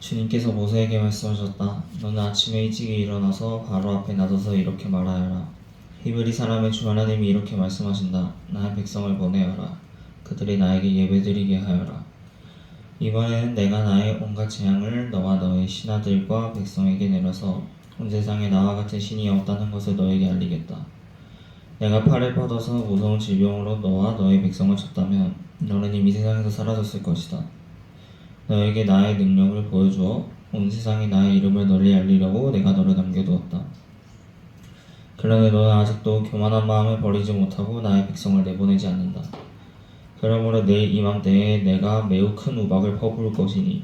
주님께서 모세에게 말씀하셨다. 너는 아침에 일찍이 일어나서 바로 앞에 나서서 이렇게 말하여라. 히브리 사람의 주 하나님이 이렇게 말씀하신다. 나의 백성을 보내어라. 그들이 나에게 예배드리게 하여라. 이번에는 내가 나의 온갖 재앙을 너와 너의 신하들과 백성에게 내려서 온 세상에 나와 같은 신이 없다는 것을 너에게 알리겠다. 내가 팔을 뻗어서 무서운 질병으로 너와 너의 백성을 쳤다면 너는 이미 세상에서 사라졌을 것이다. 너에게 나의 능력을 보여주어 온 세상에 나의 이름을 널리 알리려고 내가 너를 남겨두었다. 그런데 너는 아직도 교만한 마음을 버리지 못하고 나의 백성을 내보내지 않는다. 그러므로 내일 이맘때에 내가 매우 큰 우박을 퍼부을 것이니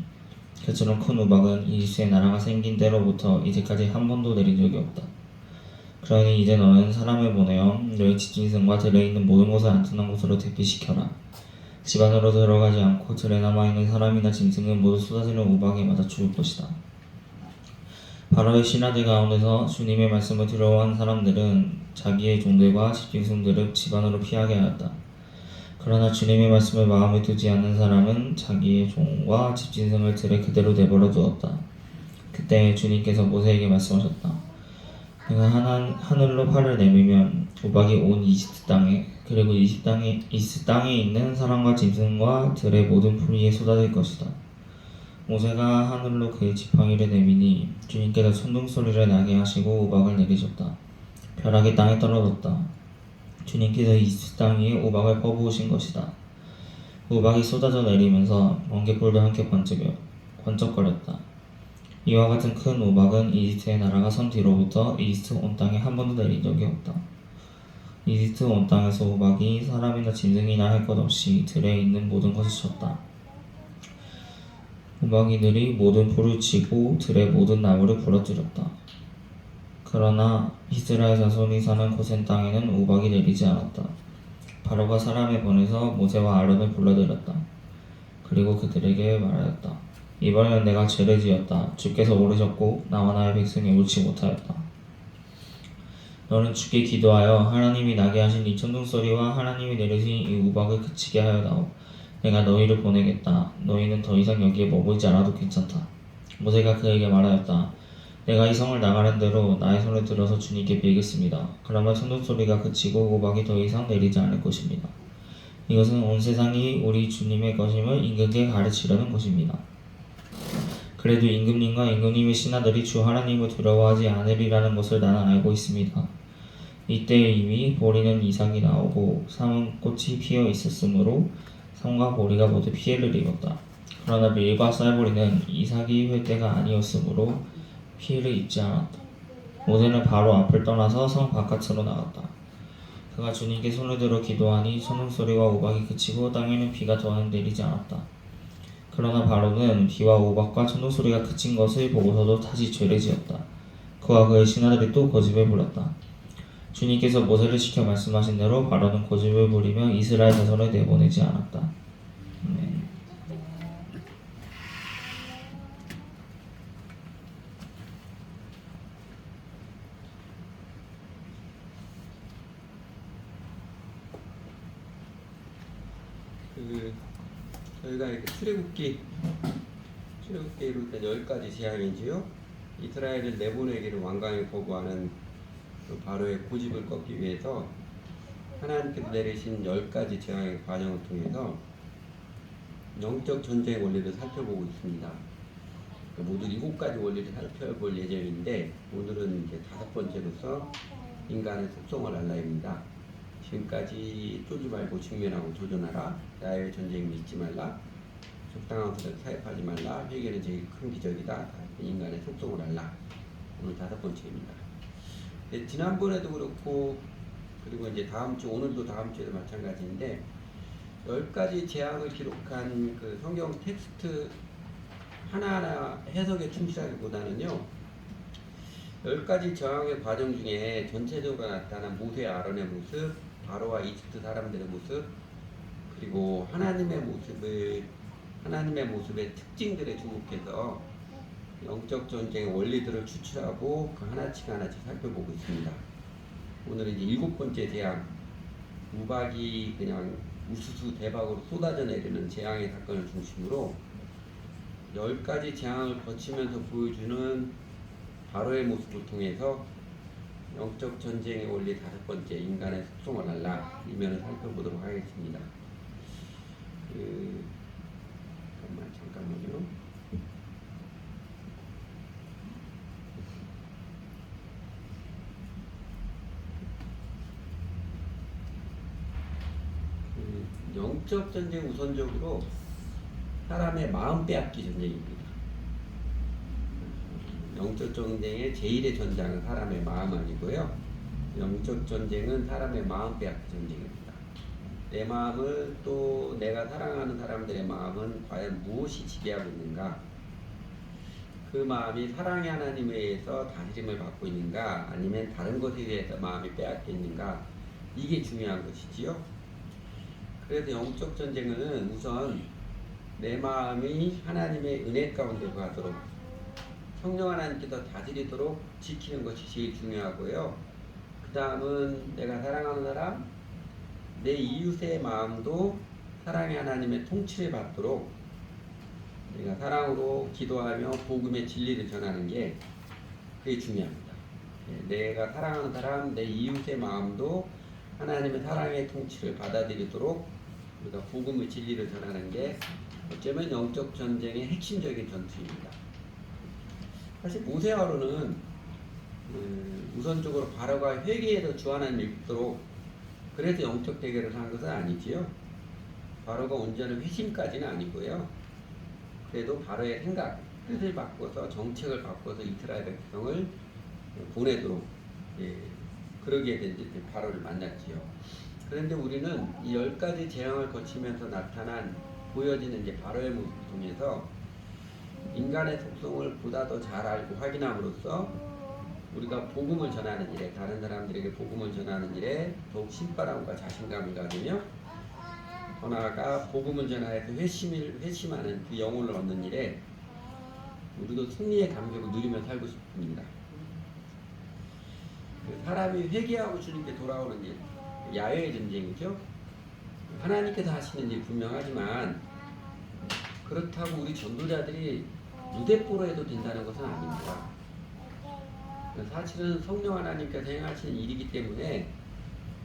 그처럼 큰 우박은 이집트의 나라가 생긴 때로부터 이제까지 한 번도 내린 적이 없다. 그러니 이제 너는 사람을 보내어 너의 집진성과 들에 있는 모든 것을 안전한 곳으로 대피시켜라. 집 안으로 들어가지 않고 들에 남아있는 사람이나 짐승은 모두 쏟아지는 우박에 맞아 죽을 것이다. 바로의 신하들 가운데서 주님의 말씀을 두려워한 사람들은 자기의 종들과 집짐승들을 집 안으로 피하게 하였다. 그러나 주님의 말씀을 마음에 두지 않는 사람은 자기의 종과 집짐승을 들에 그대로 내버려 두었다. 그때 주님께서 모세에게 말씀하셨다. 내가 하늘로 팔을 내밀면 우박이 온 이집트 땅에 그리고 이집트 땅에 있는 사람과 짐승과 들의 모든 풀이에 쏟아질 것이다. 모세가 하늘로 그의 지팡이를 내미니 주님께서 천둥 소리를 나게 하시고 우박을 내리셨다. 벼락이 땅에 떨어졌다. 주님께서 이집트 땅 위에 우박을 퍼부으신 것이다. 우박이 쏟아져 내리면서 번개불도 함께 번쩍거렸다. 이와 같은 큰 우박은 이집트의 나라가 선 뒤로부터 이집트 온 땅에 한 번도 내린 적이 없다. 이집트 온 땅에서 우박이 사람이나 짐승이나 할 것 없이 들에 있는 모든 것을 쳤다. 우박이들이 모든 풀을 치고 들의 모든 나무를 부러뜨렸다. 그러나 이스라엘 자손이 사는 고센 땅에는 우박이 내리지 않았다. 바로가 사람을 보내서 모세와 아론을 불러들였다. 그리고 그들에게 말하였다. 이번에는 내가 죄를 지었다. 주께서 모르셨고 나와 나의 백성이 옳지 못하였다. 너는 주께 기도하여 하나님이 나게 하신 이 천둥소리와 하나님이 내리신 이 우박을 그치게 하여다오. 내가 너희를 보내겠다. 너희는 더 이상 여기에 머물지 않아도 괜찮다. 모세가 그에게 말하였다. 내가 이 성을 나가는 대로 나의 손을 들어서 주님께 빌겠습니다. 그러면 천둥소리가 그치고 우박이 더 이상 내리지 않을 것입니다. 이것은 온 세상이 우리 주님의 것임을 임금께 가르치려는 것입니다. 그래도 임금님과 임금님의 신하들이 주 하나님을 두려워하지 않으리라는 것을 나는 알고 있습니다. 이때에 이미 보리는 이삭이 나오고 삼은 꽃이 피어 있었으므로 삼과 보리가 모두 피해를 입었다. 그러나 밀과 쌀보리는 이삭이 회 때가 아니었으므로 피해를 입지 않았다. 모세는 바로 앞을 떠나서 성 바깥으로 나갔다. 그가 주님께 손을 들어 기도하니 천둥소리와 우박이 그치고 땅에는 비가 더는 내리지 않았다. 그러나 바로는 비와 우박과 천둥소리가 그친 것을 보고서도 다시 죄를 지었다. 그와 그의 신하들이 또 고집을 부렸다. 주님께서 모세를 시켜 말씀하신 대로 바로는 고집을 부리며 이스라엘 자손을 내보내지 않았다. 아멘. 저희가 이렇게 출애굽기로 된 10가지 재앙이지요. 이스라엘을 내보내기를 완강히 거부하는 그 바로의 고집을 꺾기 위해서 하나님께서 내리신 10가지 재앙의 과정을 통해서 영적 전쟁의 원리를 살펴보고 있습니다. 모두 7가지 원리를 살펴볼 예정인데 오늘은 이제 5번째로서 인간의 속성을 알라입니다. 지금까지 쫄지 말고 직면하고 도전하라. 나의 전쟁 믿지 말라. 적당한 것을 타협하지 말라. 회개는 제일 큰 기적이다. 인간의 속성을 알라. 오늘 5번째입니다. 네, 지난번에도 그렇고 그리고 이제 오늘도 다음 주에도 마찬가지인데 10가지 재앙을 기록한 그 성경 텍스트 하나하나 해석에 충실하기보다는요 10가지 저항의 과정 중에 전체적으로 나타난 모세 아론의 모습, 바로와 이집트 사람들의 모습, 그리고 하나님의 모습의 특징들에 주목해서 영적 전쟁의 원리들을 추출하고 그 하나씩 살펴보고 있습니다. 오늘은 이제 7번째 재앙, 우박이 그냥 우수수 대박으로 쏟아져 내리는 재앙의 사건을 중심으로 10가지 재앙을 거치면서 보여주는 바로의 모습을 통해서 영적 전쟁의 원리 5번째, 인간의 속성을 알라, 이면을 살펴보도록 하겠습니다. 잠깐만요. 영적 전쟁 우선적으로 사람의 마음 빼앗기 전쟁입니다. 영적 전쟁의 제1의 전장은 사람의 마음 아니고요. 영적 전쟁은 사람의 마음 빼앗기 전쟁입니다. 내 마음을, 또 내가 사랑하는 사람들의 마음은 과연 무엇이 지배하고 있는가? 그 마음이 사랑의 하나님에 의해서 다스림을 받고 있는가? 아니면 다른 것에 의해서 마음이 빼앗겨 있는가? 이게 중요한 것이지요. 그래서 영적 전쟁은 우선 내 마음이 하나님의 은혜 가운데 가도록, 성령 하나님께서 다스리도록 지키는 것이 제일 중요하고요. 그 다음은 내가 사랑하는 사람, 내 이웃의 마음도 사랑의 하나님의 통치를 받도록 내가 사랑으로 기도하며 복음의 진리를 전하는 게 그게 중요합니다. 내가 사랑하는 사람, 내 이웃의 마음도 하나님의 사랑의 통치를 받아들이도록 우리가 복음의 진리를 전하는 게 어쩌면 영적 전쟁의 핵심적인 전투입니다. 사실 모세아로는 우선적으로 바로가 회개해서 주 하나님을 믿도록 그래서 영적 대결을 한 것은 아니지요. 바로가 온전한 회심까지는 아니고요. 그래도 바로의 생각, 뜻을 바꿔서, 정책을 바꿔서 이스라엘 백성을 보내도록 그러게 된 바로를 만났지요. 그런데 우리는 이 10가지 재앙을 거치면서 나타난, 보여지는 이제 바로의 모습을 통해서 인간의 속성을 보다 더 잘 알고 확인함으로써 우리가 복음을 전하는 일에, 다른 사람들에게 복음을 전하는 일에 더욱 신바람과 자신감을 가지며, 더 나아가 복음을 전하여서 회심하는 그 영혼을 얻는 일에 우리도 승리의 감격을 누리며 살고 싶습니다. 사람이 회개하고 주님께 돌아오는 일, 야외의 전쟁이죠. 하나님께서 하시는 일 분명하지만 그렇다고 우리 전도자들이 무대뽀로 해도 된다는 것은 아닙니다. 사실은 성령 하나님께서 행하시는 일이기 때문에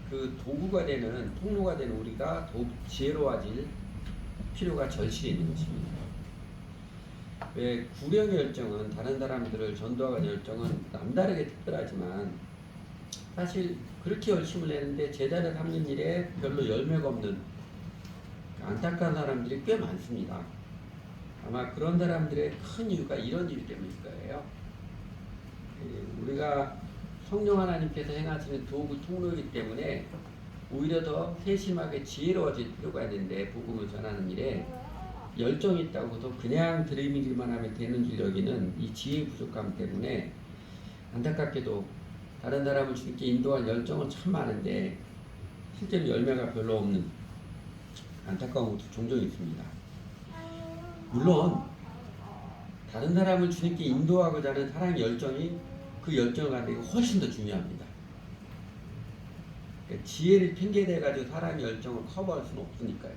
그 도구가 되는, 통로가 되는 우리가 더욱 지혜로워질 필요가 절실히 있는 것입니다. 왜 구령의 열정은, 다른 사람들을 전도하는 열정은 남다르게 특별하지만 사실 그렇게 열심을 내는데 제자를 삼는 일에 별로 열매가 없는 안타까운 사람들이 꽤 많습니다. 아마 그런 사람들의 큰 이유가 이런 이유 때문일 거예요. 우리가 성령 하나님께서 행하시는 도구 통로이기 때문에 오히려 더 세심하게 지혜로워질 필요가 있는데, 복음을 전하는 일에 열정이 있다고 해서 그냥 들이밀기만 하면 되는 줄 여기는 이 지혜의 부족함 때문에 안타깝게도 다른 사람을 주님께 인도할 열정은 참 많은데 실제로 열매가 별로 없는 안타까운 것도 종종 있습니다. 물론 다른 사람을 주님께 인도하고자 하는 사랑의 열정이, 그 열정을 갖는 게 훨씬 더 중요합니다. 그러니까 지혜를 핑계대가지고 사랑의 열정을 커버할 수는 없으니까요.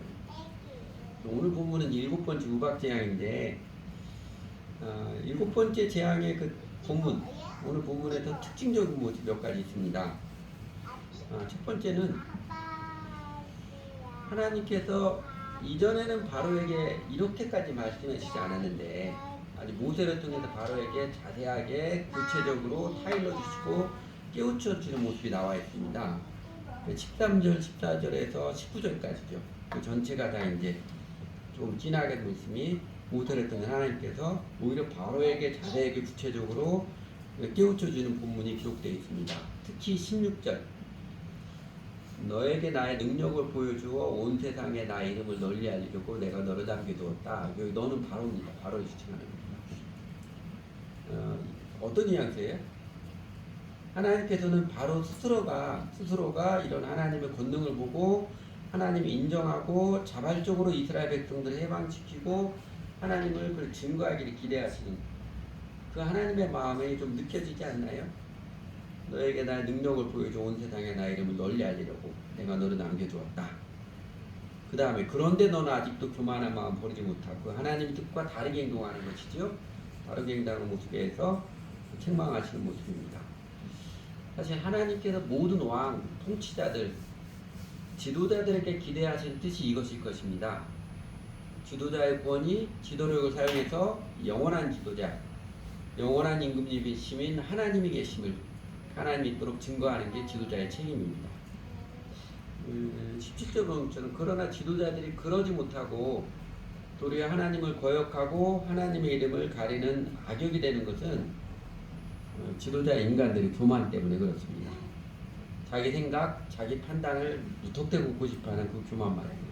오늘 본문은 7번째 우박 재앙인데, 7번째 재앙의 그 본문, 오늘 본문에서 특징적인 모습이 몇 가지 있습니다. 첫 번째는 하나님께서 이전에는 바로에게 이렇게까지 말씀하시지 않았는데 아직 모세를 통해서 바로에게 자세하게 구체적으로 타일러 주시고 깨우쳐 주는 모습이 나와 있습니다. 13절, 14절에서 19절까지죠. 그 전체가 다 이제 좀 진하게 말씀이 모세를 통해 하나님께서 오히려 바로에게 자세하게 구체적으로 깨우쳐 주는 본문이 기록되어 있습니다. 특히 16절, 너에게 나의 능력을 보여주어 온 세상에 나의 이름을 널리 알리려고 내가 너를 남겨두었다. 여기 너는 바로입니다. 바로를 지칭하는 겁니다. 어떤 뉘앙스예요? 하나님께서는 바로 스스로가 이런 하나님의 권능을 보고 하나님을 인정하고 자발적으로 이스라엘 백성들을 해방시키고 하나님을 그걸 증거하기를 기대하시는 그 하나님의 마음이 좀 느껴지지 않나요? 너에게 나의 능력을 보여줘 온 세상에 나의 이름을 널리 알리려고 내가 너를 남겨주었다. 그 다음에 그런데 너는 아직도 교만한 마음 버리지 못하고 하나님 뜻과 다르게 행동하는 것이죠. 다르게 행동하는 모습에서 책망하시는 모습입니다. 사실 하나님께서 모든 왕, 통치자들, 지도자들에게 기대하시는 뜻이 이것일 것입니다. 지도자의 권위, 지도력을 사용해서 영원한 지도자, 영원한 임금님이신 하나님이 계심을 하나님이 있도록 증거하는 게 지도자의 책임입니다. 17절 보면 그러나 지도자들이 그러지 못하고 도리어 하나님을 거역하고 하나님의 이름을 가리는 악역이 되는 것은 지도자 인간들의 교만 때문에 그렇습니다. 자기 생각, 자기 판단을 무턱대고 고집하는 그 교만 말입니다.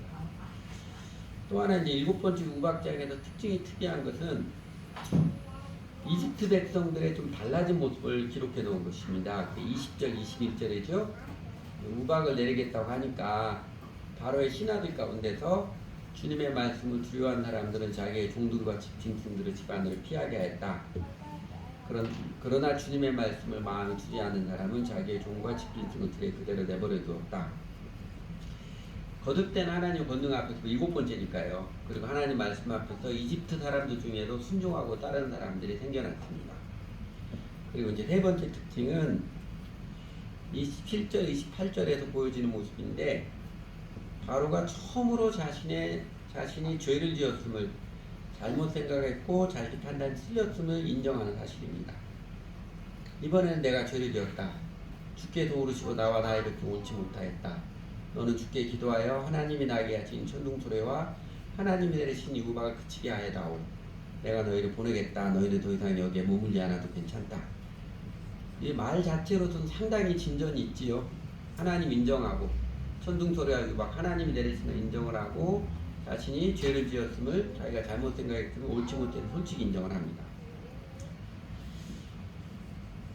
또 하나 이제 7번째 우박장에서 특징이 특이한 것은 이집트 백성들의 좀 달라진 모습을 기록해 놓은 것입니다. 20절, 21절이죠. 우박을 내리겠다고 하니까 바로의 신하들 가운데서 주님의 말씀을 두려워한 사람들은 자기의 종들과 집중들의 집안을 피하게 했다. 그러나 주님의 말씀을 마음에 두지 않는 사람은 자기의 종과 집중을 들에 그대로 내버려 두었다. 거듭된 하나님 권능 앞에서 7번째니까요. 그리고 하나님 말씀 앞에서 이집트 사람들 중에도 순종하고 따르는 사람들이 생겨났습니다. 그리고 이제 세 번째 특징은 27절, 28절에서 보여지는 모습인데 바로가 처음으로 자신이 죄를 지었음을 잘못 생각했고 자기 판단이 틀렸음을 인정하는 사실입니다. 이번에는 내가 죄를 지었다. 주께 도우르시고 나와 나 이렇게 옳지 못하였다. 너는 주께 기도하여 하나님이 나에게 하신 천둥소리와 하나님이 내리신 이 우박을 그치게 하여다오. 내가 너희를 보내겠다. 너희는 더 이상 여기에 머물지 않아도 괜찮다. 이 말 자체로서는 상당히 진전이 있지요. 하나님 인정하고 천둥소리와 우박 하나님이 내리시는 인정을 하고 자신이 죄를 지었음을 자기가 잘못 생각했음을 옳지 못해서 솔직히 인정을 합니다.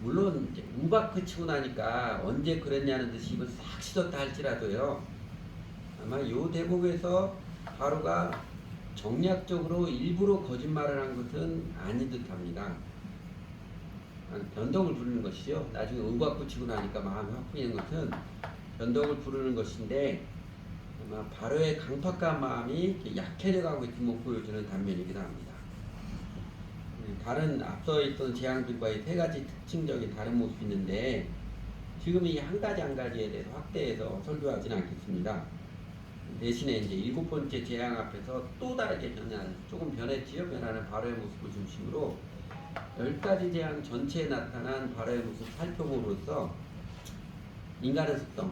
물론 이제 우박 그치고 나니까 언제 그랬냐는 듯이 이걸 싹 씻었다 할지라도요. 아마 요 대목에서 바로가 정략적으로 일부러 거짓말을 한 것은 아닌 듯합니다. 변덕을 부르는 것이죠. 나중에 우박 그치고 나니까 마음이 확 풀리는 것은 변덕을 부르는 것인데 아마 바로의 강팍한 마음이 약해져 가고 있음을 보여주는 단면이기도 합니다. 다른 앞서 있던 재앙들과의 세 가지 특징적인 다른 모습이 있는데 지금 이 한 가지 한 가지에 대해서 확대해서 설교하지는 않겠습니다. 대신에 이제 7번째 재앙 앞에서 또 다르게 조금 변했지요. 변하는 바로의 모습을 중심으로 10가지 재앙 전체에 나타난 바로의 모습을 살펴봄으로써 인간의 습성,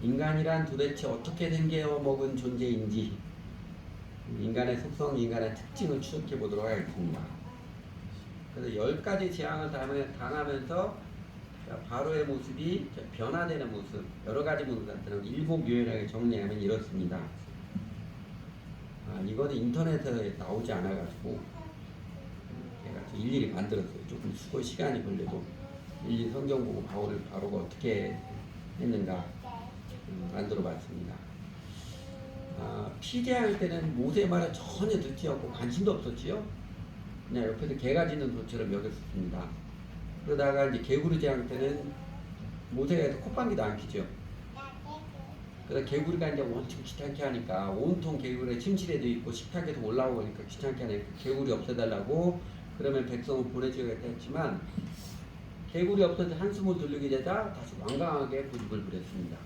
인간이란 도대체 어떻게 생겨 먹은 존재인지 인간의 속성, 인간의 특징을 추적해 보도록 하겠습니다. 그래서 10가지 재앙을 당하면서 바로의 모습이 변화되는 모습, 여러 가지 모습 같은 7 요연하게 정리하면 이렇습니다. 이거는 인터넷에 나오지 않아가지고 제가 일일이 만들었어요. 조금 수고 시간이 걸려도 일일이 성경 보고 바로가 어떻게 했는가 만들어봤습니다. 피제할 때는 모세의 말을 전혀 듣지 않고 관심도 없었지요. 그냥 옆에서 개가 짖는 소처럼 여겼습니다. 그러다가 이제 개구리 제할 때는 모세가 콧방귀도 안 피죠. 그래서 개구리가 이제 엄청 귀찮게 하니까 온통 개구리가 침실에도 있고 식탁에도 올라오고 하니까 귀찮게 하니까 개구리 없애달라고 그러면 백성을 보내주겠다 했지만 개구리 없어서 한숨을 돌리게 되자 다시 완강하게 고집을 부렸습니다.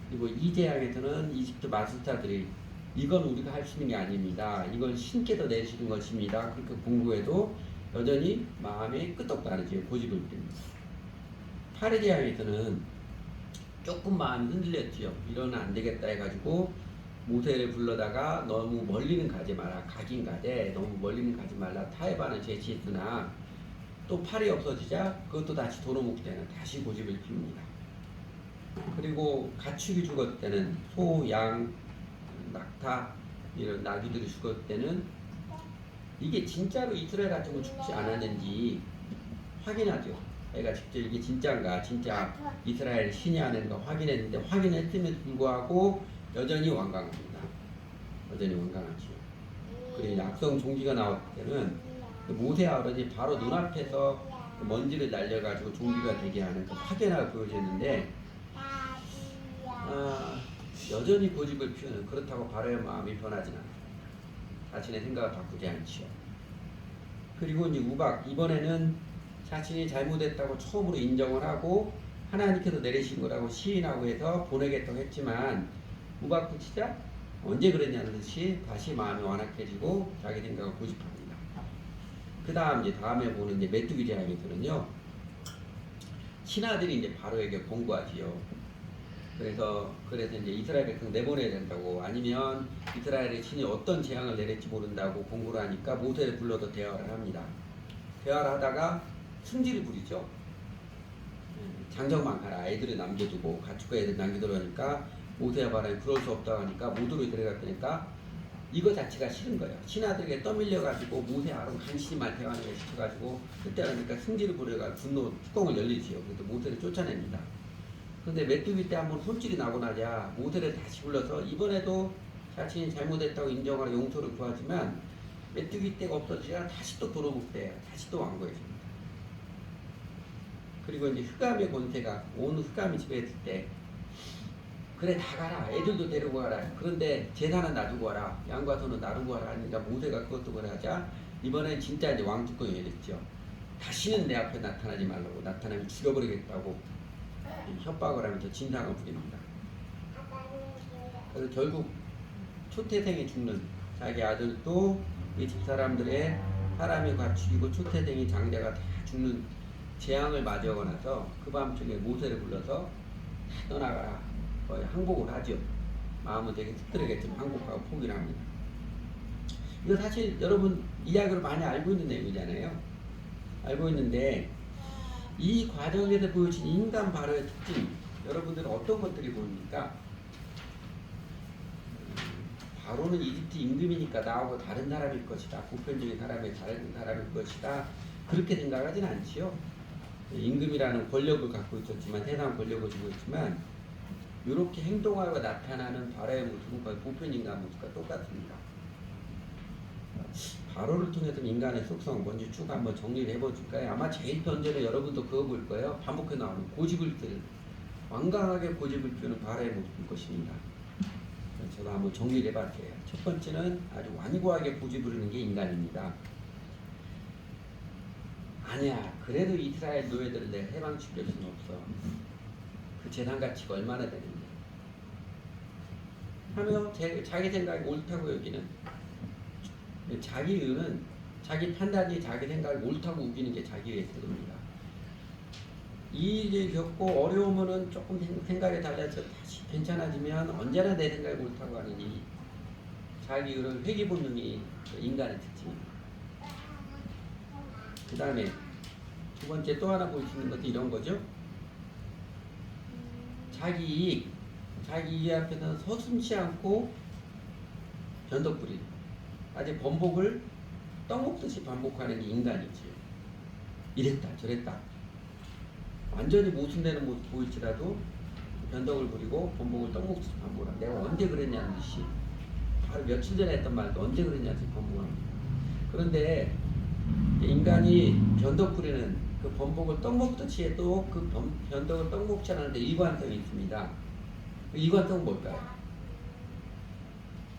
그리고 이 재앙에서는 이집트 마술사들이 이건 우리가 할 수 있는 게 아닙니다. 이건 신께서 내시는 것입니다. 그렇게 공부해도 여전히 마음이 끄떡도 안 해져요. 고집을 부립니다. 8의 재앙에서는 조금 마음이 흔들렸지요. 이러면 안 되겠다 해가지고 모세를 불러다가 너무 멀리는 가지 마라. 가긴 가되 너무 멀리는 가지 말라. 타협안을 제시했으나 또 팔이 없어지자 그것도 다시 도로묵 때는 다시 고집을 피웁니다. 그리고 가축이 죽었을 때는 소, 양, 낙타 이런 나귀들이 죽었을 때는 이게 진짜로 이스라엘 같은 거 죽지 않았는지 확인하죠. 애가 직접 이게 진짜인가 진짜 이스라엘 신이 하는가 확인했는데 확인했음에도 불구하고 여전히 완강합니다. 여전히 완강하죠. 그리고 악성 종기가 나왔을 때는 모세 아론이 바로 눈앞에서 먼지를 날려가지고 종기가 되게 하는 그 확연하게 보여졌는데 여전히 고집을 피우는, 그렇다고 바로의 마음이 변하지는 않아요. 자신의 생각을 바꾸지 않지요. 그리고 이제 우박, 이번에는 자신이 잘못했다고 처음으로 인정을 하고 하나님께서 내리신 거라고 시인하고 해서 보내겠다고 했지만, 우박 붙이자 언제 그랬냐는 듯이 다시 마음이 완악해지고 자기 생각을 고집합니다. 그 다음 이제 다음에 보는 이제 메뚜기 재앙에서는요, 신하들이 이제 바로에게 권고하지요. 그래서 이제 이스라엘 백성 내보내야 된다고, 아니면 이스라엘의 신이 어떤 재앙을 내릴지 모른다고 공고를 하니까 모세를 불러서 대화를 합니다. 대화를 하다가 승질을 부리죠. 장정만 가라, 애들을 남겨두고, 가축과 애들 남겨두고 하니까 모세와 바람이 그럴 수 없다고 하니까 모두를 데려갔다니까 이거 자체가 싫은 거예요. 신하들에게 떠밀려가지고 모세 아론 간신히만 대화를 시켜가지고, 그때 하니까 승질을 부려가 분노 뚜껑을 열리지요. 그래서 모세를 쫓아냅니다. 근데 메뚜기 때 한번 손질이 나고 나자 모세를 다시 불러서 이번에도 자신이 잘못했다고 인정하라 용서를 구하지만, 메뚜기 때가 없어지자 다시 또 도로묵대요. 다시 또 왕거해집니다. 그리고 이제 흑암의 권세가 온 흑암이 지배했을 때, 그래 다 가라, 애들도 데리고 가라, 그런데 제사는 놔두고 가라, 양과 소는 놔두고 가라 하니까 모세가 그것도 그러자 이번엔 진짜 이제 왕뚜껑이 열렸죠. 다시는 내 앞에 나타나지 말라고, 나타나면 죽여버리겠다고 협박을 하면서 진상을 부립니다. 그래서 결국 초태생이 죽는, 자기 아들도 이 집사람들의 사람이 다 죽이고 초태생이 장자가 다 죽는 재앙을 맞이하고 나서 그 밤중에 모세를 불러서 다 떠나가라, 거의 항복을 하죠. 마음은 되게 씁쓸하겠지만 항복하고 포기를 합니다. 이거 사실 여러분 이야기로 많이 알고 있는 내용이잖아요. 알고 있는데 이 과정에서 보여진 인간 바로의 특징, 여러분들은 어떤 것들이 보입니까? 바로는 이집트 임금이니까 나하고 다른 사람일 것이다, 보편적인 사람의 다른 사람일 것이다, 그렇게 생각하지는 않지요. 임금이라는 권력을 갖고 있었지만, 세상 권력을 주고 있지만, 이렇게 행동하고 나타나는 바로의 모습은 거의 보편인간 모습과 똑같습니다. 바로를 통해서 인간의 속성 먼저 쭉 한번 정리를 해볼까요? 아마 제일 먼저는 여러분도 그거 볼 거예요. 반복해 나오는 고집을 피우는, 완강하게 고집을 피우는 바로의 모습일 것입니다. 제가 한번 정리를 해볼게요. 첫 번째는 아주 완고하게 고집을 부리는 게 인간입니다. 아니야, 그래도 이스라엘 노예들을 내가 해방시킬 수는 없어. 그 재산 가치가 얼마나 되는데 하며 자기 생각이 옳다고 여기는, 자기 의는, 자기 판단이 자기 생각을 옳다고 우기는 게 자기의 태도입니다. 이 일을 겪고 어려우면은 조금 생각이 달라서 다시 괜찮아지면 언제나 내 생각이 옳다고 하는 이 자기 의를 회귀 본능이 인간의 특징입니다. 그 다음에 두 번째 또 하나 볼 수 있는 것도 이런 거죠. 자기 이익 앞에서는 서슴지 않고 변덕 부리는, 아직 번복을 떡먹듯이 반복하는 게 인간이지. 이랬다 저랬다 완전히 모순되는 모습 보일지라도 변덕을 부리고 번복을 떡먹듯이 반복합니다. 내가 언제 그랬냐는 듯이, 바로 며칠 전에 했던 말도 언제 그랬냐는 듯이 반복합니다. 그런데 인간이 변덕 부리는 그 번복을 떡먹듯이 해도 그 변덕을 떡먹지 않는데 일관성이 있습니다. 그 일관성은 뭘까요?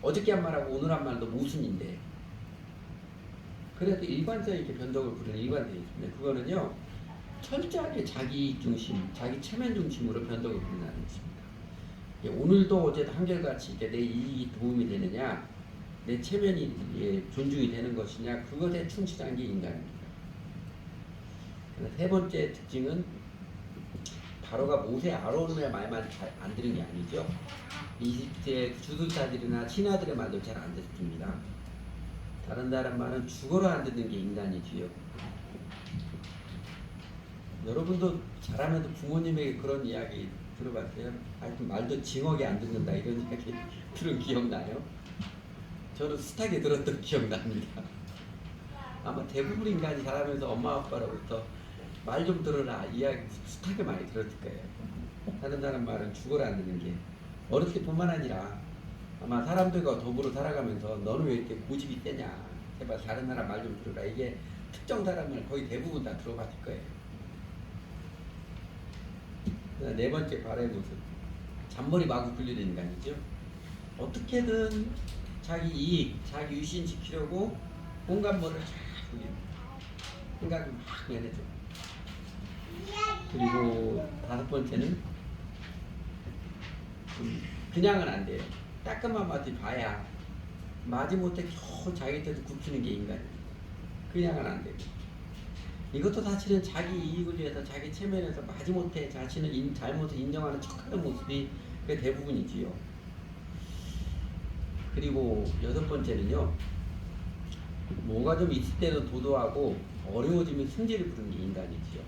어저께 한 말하고 오늘 한 말도 모순인데, 그래도 일관성 있게 변덕을 부리는 일관성이 있습니다. 그거는요, 철저하게 자기 중심, 자기 체면 중심으로 변덕을 부린다는 것입니다. 오늘도 어제도 한결같이 이게 내 이익이 도움이 되느냐, 내 체면이 존중이 되는 것이냐, 그것에 충실한 게 인간입니다. 세 번째 특징은 바로가 모세 아론의 말만 잘 안 들은 게 아니죠. 이집트의 주술사들이나 신하들의 말도 잘 안 듣습니다. 다른 사람 말은 죽어라 안 듣는 게 인간이지요. 여러분도 잘하면서 부모님에게 그런 이야기 들어봤어요? 하여튼 말도 징하게 안 듣는다 이런 이야기 들은 기억나요? 저는 숱하게 들었던 기억납니다. 아마 대부분 인간이 자라면서 엄마 아빠로부터 말 좀 들어라 이야기 숱하게 많이 들었을 거예요. 다른 사람 말은 죽어라 안 듣는 게, 어렸을 때뿐만 아니라 아마 사람들과 더불어 살아가면서 너는 왜 이렇게 고집이 세냐, 제발 다른 사람 말 좀 들어라, 이게 특정 사람을 거의 대부분 다 들어봤을 거예요. 네 번째 바로의 모습, 잔머리 마구 굴리는 인간이죠. 어떻게든 자기 이익, 자기 유신 지키려고 온갖 뭐를 쫙 굴립니다. 생각을 막 내내죠. 그리고 다섯 번째는 그냥은 안 돼요. 따끔한 맛을 봐야 마지못해 겨우 자기 뜻을 굽히는 게 인간이에요. 그냥은 안 돼요. 이것도 사실은 자기 이익을 위해서 자기 체면에서 마지못해 자신의 잘못을 인정하는 척하는 모습이 그 대부분이지요. 그리고 여섯 번째는요, 뭐가 좀 있을 때는 도도하고 어려워지면 승질을 부르는 게 인간이지요.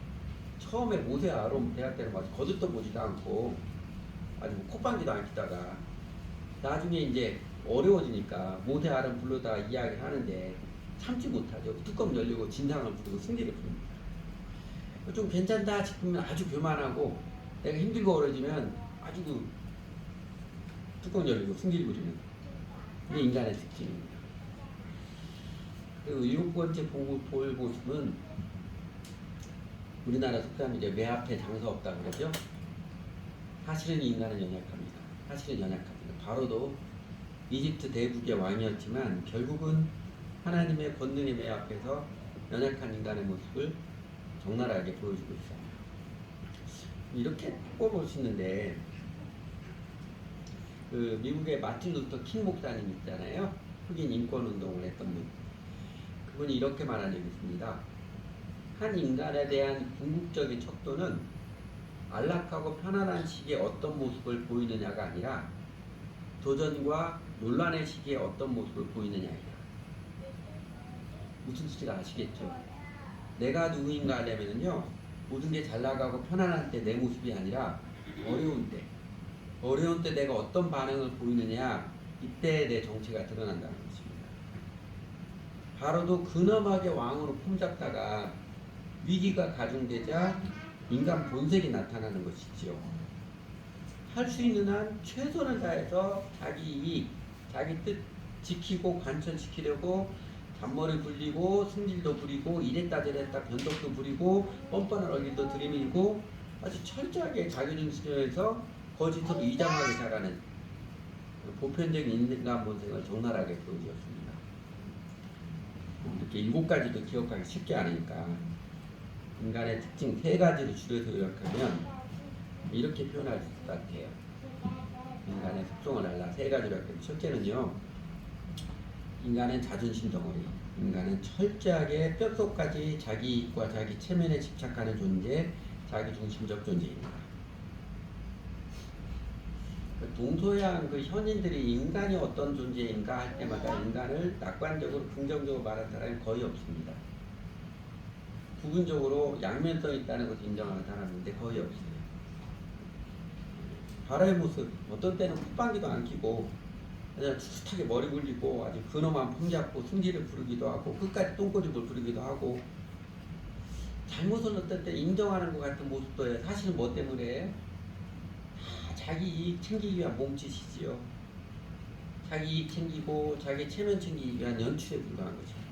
처음에 모세 아론 대학 때는 아주 거들떠 보지도 않고 아주 콧방귀도 안 끼다가 나중에 이제 어려워지니까 모세 아론 불러다 이야기를 하는데 참지 못하죠. 뚜껑 열리고 진상을 부르고 승질을 부릅니다. 좀 괜찮다 싶으면 아주 교만하고 내가 힘들고 어려지면 아주 뚜껑 열리고 승질 부리는 이게 인간의 특징입니다. 그리고 일곱 번째 볼 모습은 우리나라 속담 이제 매 앞에 장사 없다 그러죠. 사실은 인간은 연약합니다. 사실은 연약합니다. 바로도 이집트 대국의 왕이었지만 결국은 하나님의 권능의 매 앞에서 연약한 인간의 모습을 적나라하게 보여주고 있어요. 이렇게 꼽을 수 있는데 그 미국의 마틴 루터 킹 목사님 있잖아요. 흑인 인권 운동을 했던 분. 그분이 이렇게 말한 적이 있습니다. 한 인간에 대한 궁극적인 척도는 안락하고 편안한 시기에 어떤 모습을 보이느냐가 아니라 도전과 논란의 시기에 어떤 모습을 보이느냐이다. 무슨 뜻인지 아시겠죠? 내가 누구인가 하려면요, 모든 게 잘 나가고 편안할 때 내 모습이 아니라 어려운 때 내가 어떤 반응을 보이느냐, 이때 내 정체가 드러난다는 것입니다. 바로도 근엄하게 왕으로 품잡다가 위기가 가중되자 인간 본색이 나타나는 것이지요. 할 수 있는 한 최선을 다해서 자기 이익, 자기 뜻 지키고 관철시키려고 잔머리 굴리고 승질도 부리고 이랬다 저랬다 변덕도 부리고 뻔뻔한 얼굴도 들이밀고 아주 철저하게 자기중심에서 거짓으로 이장하게 자라는 보편적인 인간 본색을 적나라하게 보여주었습니다. 이렇게 7가지도 기억하기 쉽게 하니까 인간의 특징 3가지를 줄여서 요약하면 이렇게 표현할 수 있을 것 같아요. 인간의 특성을 알라 3가지로 할게요. 첫째는요, 인간은 자존심 덩어리, 인간은 철저하게 뼛속까지 자기 이익과 자기 체면에 집착하는 존재, 자기중심적 존재입니다. 동서양 그 현인들이 인간이 어떤 존재인가 할 때마다 인간을 낙관적으로 긍정적으로 말하는 사람이 거의 없습니다. 부분적으로 양면성 있다는 것을 인정하는 사람인데 거의 없어요. 바로의 모습, 어떤 때는 콧방귀도 안 끼고 그냥 툭툭하게 머리 굴리고 아주 근엄한 품 잡고 승질을 부르기도 하고 끝까지 똥꼬집을 부르기도 하고 잘못을 어떤 때 인정하는 것 같은 모습도 해요. 사실은 뭐 때문에 자기 이익 챙기기 위한 몸짓이지요. 자기 이익 챙기고 자기 체면 챙기기 위한 연출에 불과한 것입니다.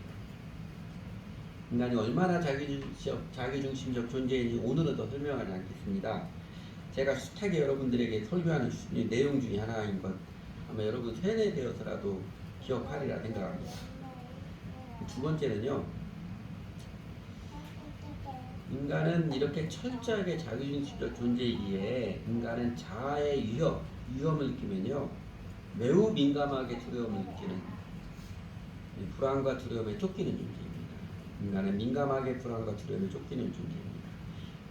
인간이 얼마나 자기중심적 존재인지 오늘은 더 설명하지 않겠습니다. 제가 숱하게 여러분들에게 설교하는 내용 중에 하나인 것 아마 여러분 세뇌되어서라도 기억하리라 생각합니다. 두 번째는요, 인간은 이렇게 철저하게 자기중심적 존재이기에 인간은 자아의 위험을 느끼면요 매우 민감하게 두려움을 느끼는, 불안과 두려움에 쫓기는 존재입니다. 인간은 민감하게 불안과 두려움에 쫓기는 존재입니다.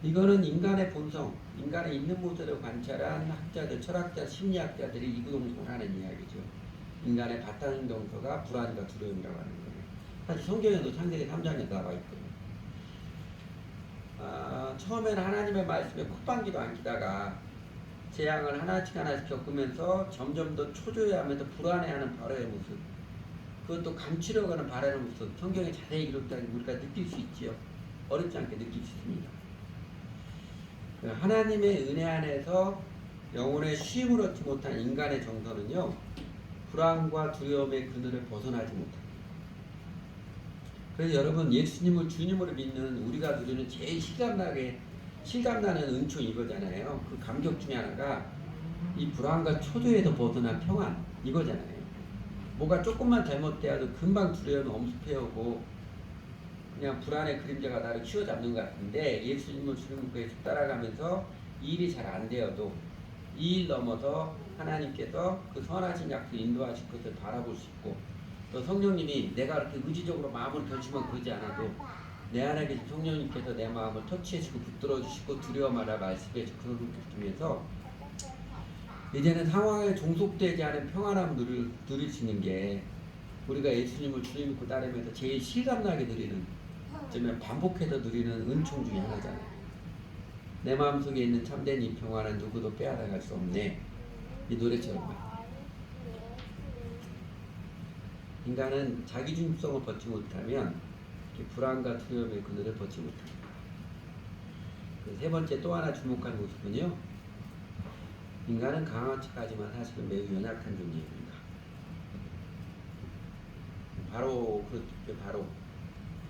이거는 인간의 본성, 인간의 있는 모습을 관찰한 학자들, 철학자, 심리학자들이 이구동성을 하는 이야기죠. 인간의 바탕 정서가 불안과 두려움이라고 하는 거예요. 사실 성경에도 창세기 3장에 나와 있거든요. 처음에는 하나님의 말씀에 콧방귀도 안 끼다가 재앙을 하나씩 겪으면서 점점 더 초조해하면서 불안해하는 바로의 모습, 그것도 감추려고 하는 바로의 모습, 성경에 자세히 기록된 우리가 느낄 수 있지요. 어렵지 않게 느낄 수 있습니다. 하나님의 은혜 안에서 영혼의 쉼을 얻지 못한 인간의 정서는요, 불안과 두려움의 그늘을 벗어나지 못합니다. 그래서 여러분, 예수님을 주님으로 믿는 우리가 누리는 제일 실감나는 은총 이거잖아요. 그 감격 중에 하나가 이 불안과 초조에서 벗어난 평안 이거잖아요. 뭐가 조금만 잘못돼도 금방 두려움이 엄습해오고 그냥 불안의 그림자가 나를 휘어잡는 것 같은데 예수님을 주님께서 따라가면서 이 일이 잘 안 되어도 이 일 넘어서 하나님께서 그 선하신 약속 인도하실 것을 바라볼 수 있고 또 성령님이 내가 그렇게 의지적으로 마음을 결심하고 그러지 않아도 내 안에 계신 성령님께서 내 마음을 터치해주고 붙들어 주시고 두려워 말아 말씀해 주고 그런 느끼면서 이제는 상황에 종속되지 않은 평안함을 누릴 수 있는 게 우리가 예수님을 주님 믿고 따르면서 제일 실감나게 누리는 어쩌면 반복해서 누리는 은총 중에 하나잖아요. 내 마음속에 있는 참된 이 평안은 누구도 빼앗아갈 수 없네. 이 노래처럼 인간은 자기중심성을 벗지 못하면 불안과 두려움의 그늘을 벗지 못합니다. 세 번째 또 하나 주목하는 모습은요. 인간은 강한 척하지만 사실은 매우 연약한 존재입니다. 바로